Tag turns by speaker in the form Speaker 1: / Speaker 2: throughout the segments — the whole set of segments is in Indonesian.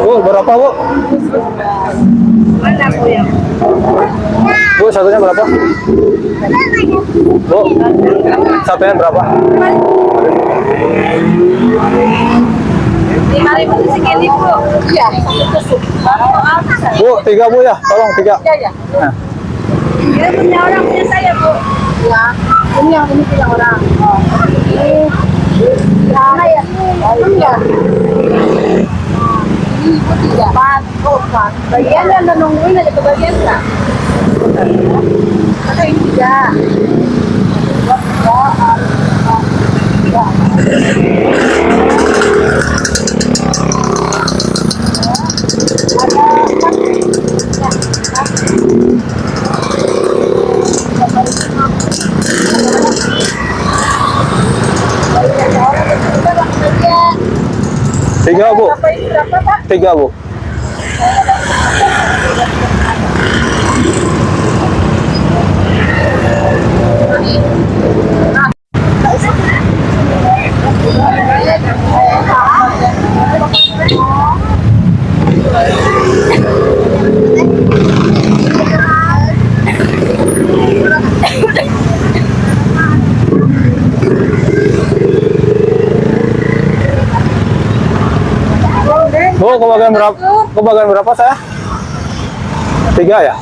Speaker 1: Bu, berapa Bu?
Speaker 2: Mana Bu ya?
Speaker 1: Bu, satunya berapa? Bu, satunya berapa?
Speaker 2: 5.000 segini Bu. Iya.
Speaker 1: Bu, 3 Bu ya, tolong 3.
Speaker 2: Iya.
Speaker 1: Nah.
Speaker 2: Ini punya orang, punya saya Bu. Ya. Ini punya orang. Oh. Ini mana ya? Iya. Ini Bu 3. Bagian yang nungguin aja kebagian nggak? Ada ini 3.
Speaker 1: Tiga Bu. 3 Bu. Bu, kebagian berapa? Kebagian berapa saya? 3 ya?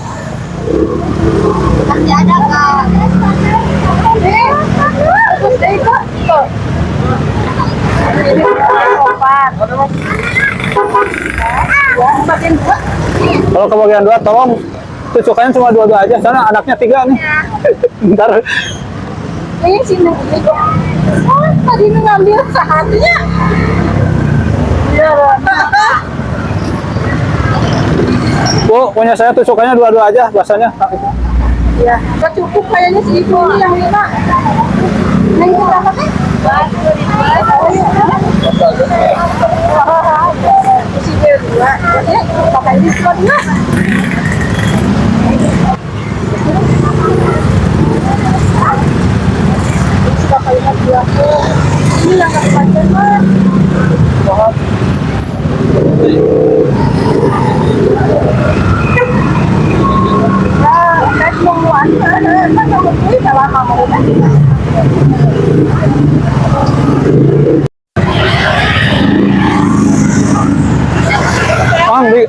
Speaker 2: Ini opat. Ya, bagian dua.
Speaker 1: Kalau kebagian 2 tolong tusukannya cuma 2 aja, karena anaknya 3 nih. Ntar
Speaker 2: Ini sini. Oh, tadi ngambil sahatnya. Iya,
Speaker 1: Bu, punya saya tusukannya 2 aja bahasanya.
Speaker 2: iya. Nggak cukup kayaknya si ibu ini yang 5. Nah, itu berapa sih? Si dia 2. Ya, pakai diskon ya. Sudah kalimat 20. Ini yang nggak panjang mah. Cái mong muốn nó không được biết là làm mà được.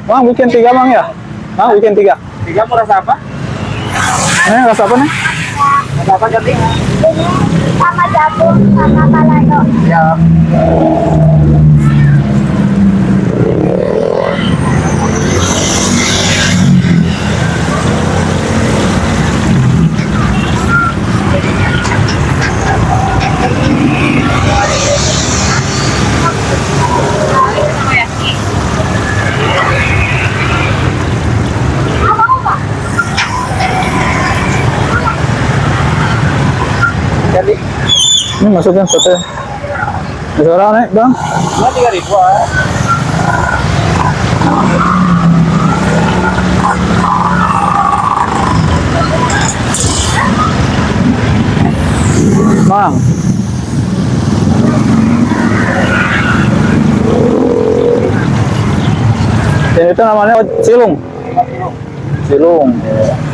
Speaker 1: Mang bikin 3 Mang ya? Mang bikin 3.
Speaker 3: 3 mau rasa apa?
Speaker 1: Rasa apa nih?
Speaker 3: Rasa apa jadi?
Speaker 2: Ini sama jagung sama balado.
Speaker 3: Ya. Jadi,
Speaker 1: Ini masukin sate. Berapa nih, Bang?
Speaker 3: cuma 3.000 ah.
Speaker 1: Mang. Ini itu namanya cilung. Cilung.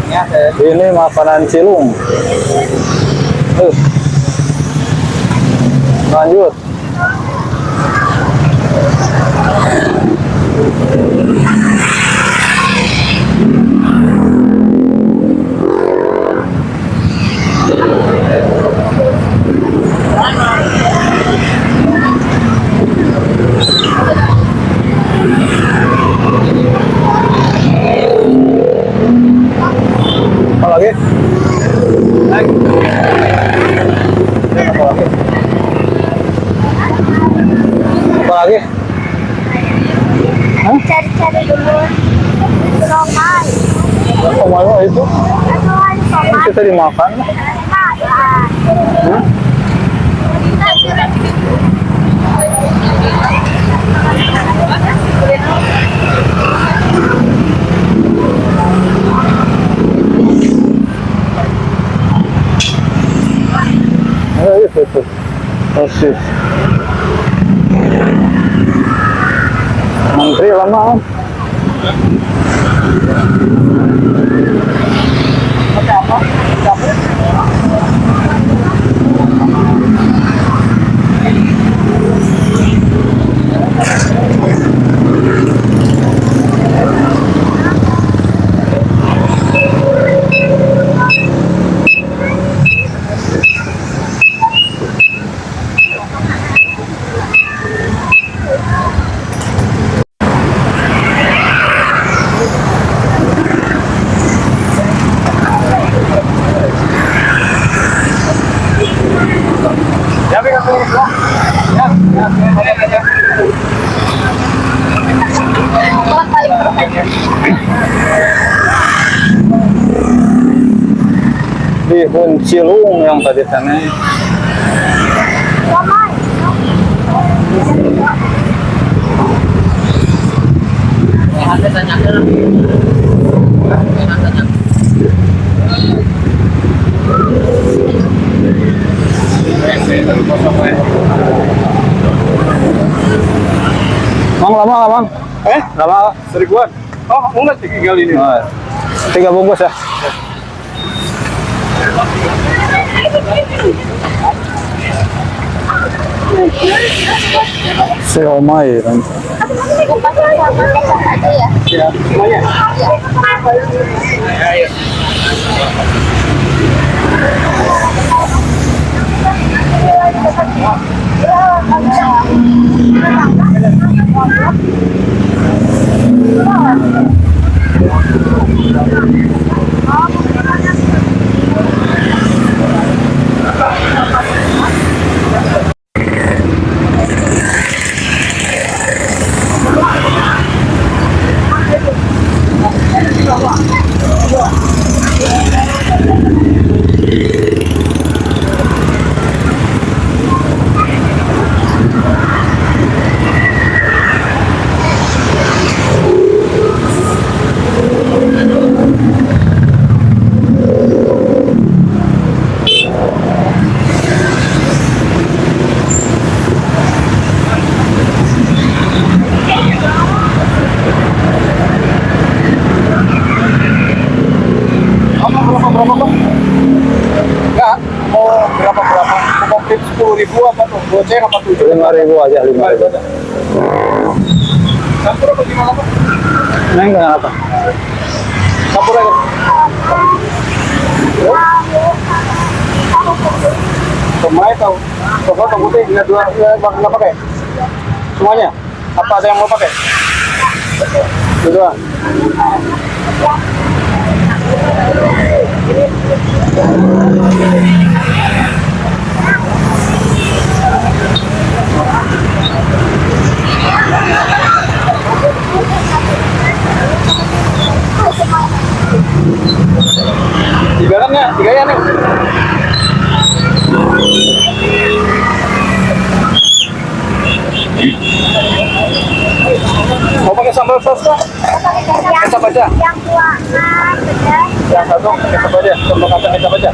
Speaker 3: Ya,
Speaker 1: Ini makanan cilung. Lanjut. Apa lagi? Naik. Apa lagi? Apa lagi? Hah?
Speaker 2: Cari-cari dulu. Somai.
Speaker 1: Oh, malu itu?
Speaker 2: Somai.
Speaker 1: Kita dimakan. Hmm? Itu. Persis. Menteri lama.
Speaker 3: ya venga, ya. Ya, ya.
Speaker 1: Bihun cilung yang tadi sana.
Speaker 3: Ada tanyakan.
Speaker 1: Mang lama nggak, Mang? Lama.
Speaker 3: Seribuan. Oh, mau nggak tinggal ini?
Speaker 1: Nah, 3 bungkus ya. Siomay.
Speaker 3: Ya, semuanya. Ya, ya.
Speaker 2: Ya,
Speaker 3: Berapa bang? Enggak, mau berapa? Mau klip 10.000 apa tuh? Goceng apa 7?
Speaker 1: 5.000 aja, 5.000 aja.
Speaker 3: Campur apa gimana pak?
Speaker 1: Neng dengan apa?
Speaker 3: Campur aja. Semai tahu. Pokoknya tahu putih nggak nggak pakai. Semuanya? Apa ada yang mau pakai?
Speaker 1: Itu doang.
Speaker 3: Tiga ya nih. Mau pakai sambal sos kah? Kecap aja.
Speaker 2: Yang tua, pedas.
Speaker 3: Yang satu kecap aja, sambal kacang kecap aja.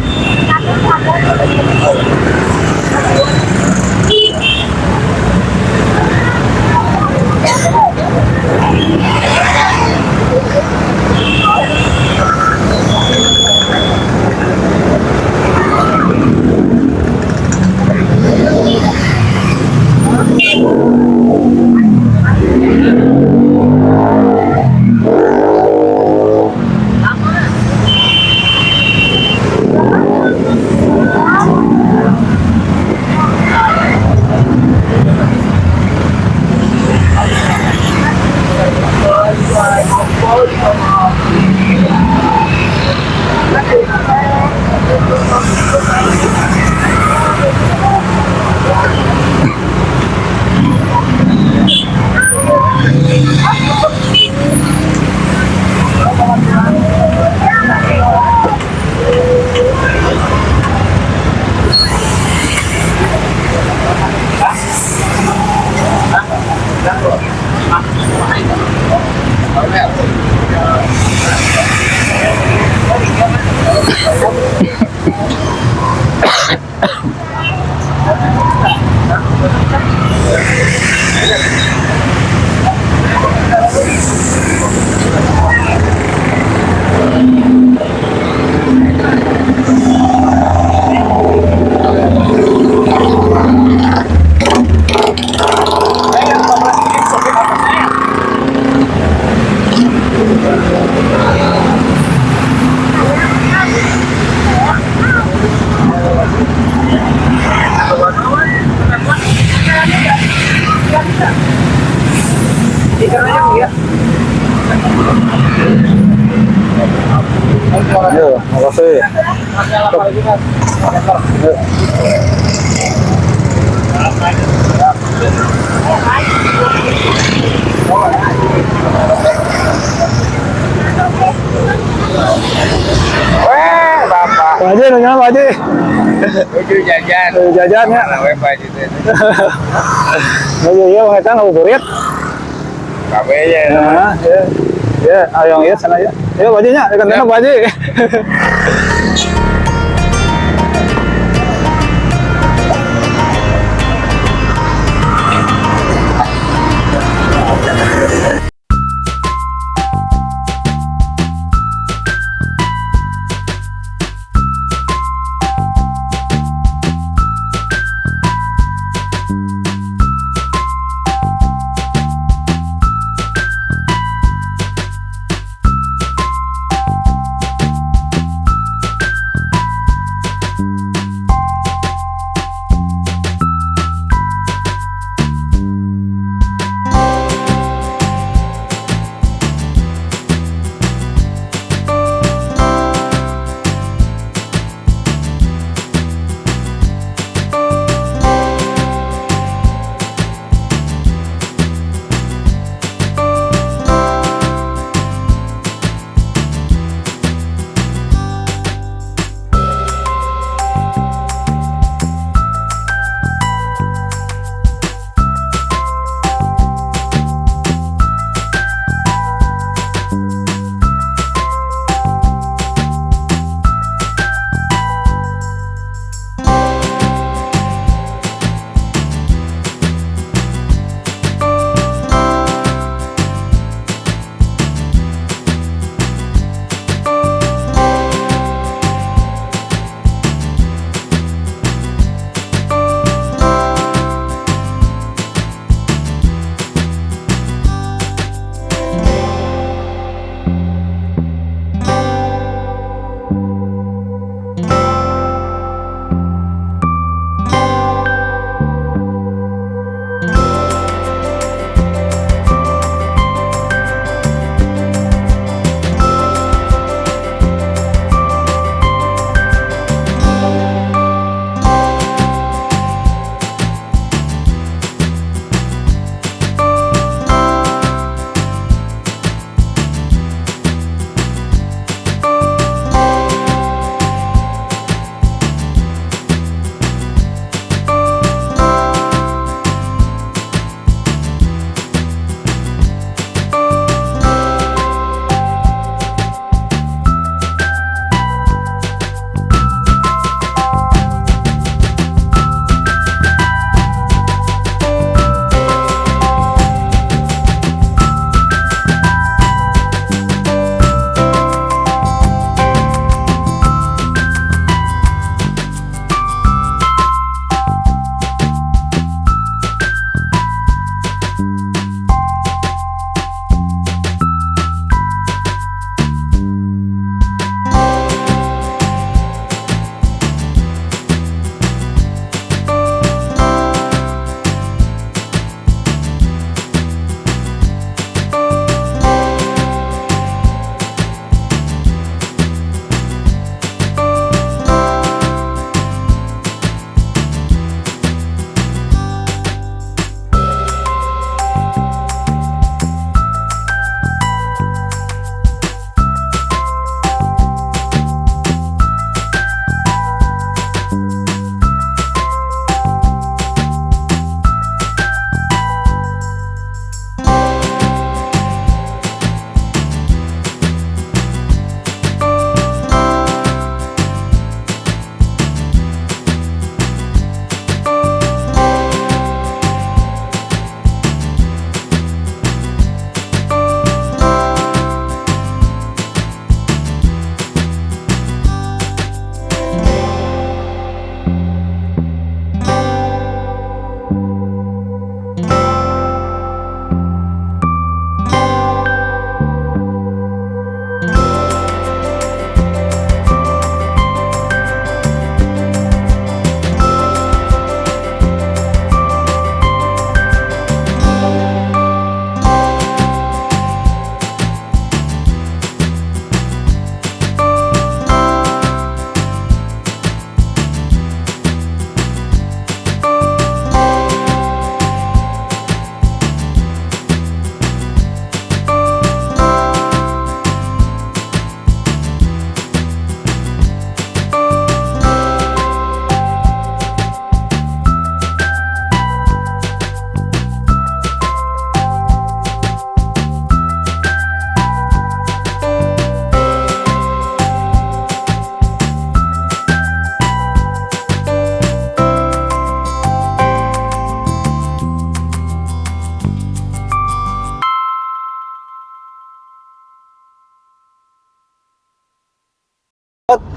Speaker 1: Yo, makasih.
Speaker 3: Weh, bapak.
Speaker 1: Pak Haji, nanya Pak Haji.
Speaker 3: Udah jajan.
Speaker 1: Jajan ya.
Speaker 3: Mana weh Pak Haji teh?
Speaker 1: Iya, kita ngabuburit.
Speaker 3: Kabe ya.
Speaker 1: Nah, ya. Ya, ayo ya sana ya. Ayo Pak Haji nya, dekat Pak Haji.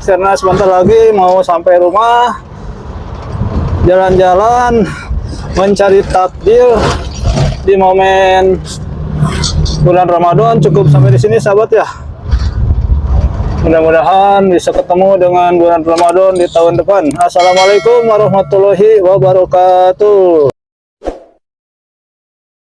Speaker 1: karena sebentar lagi mau sampai rumah. Jalan-jalan mencari takjil di momen bulan Ramadan. Cukup sampai di sini sahabat ya. Mudah-mudahan bisa ketemu dengan bulan Ramadan di tahun depan. Assalamualaikum warahmatullahi wabarakatuh.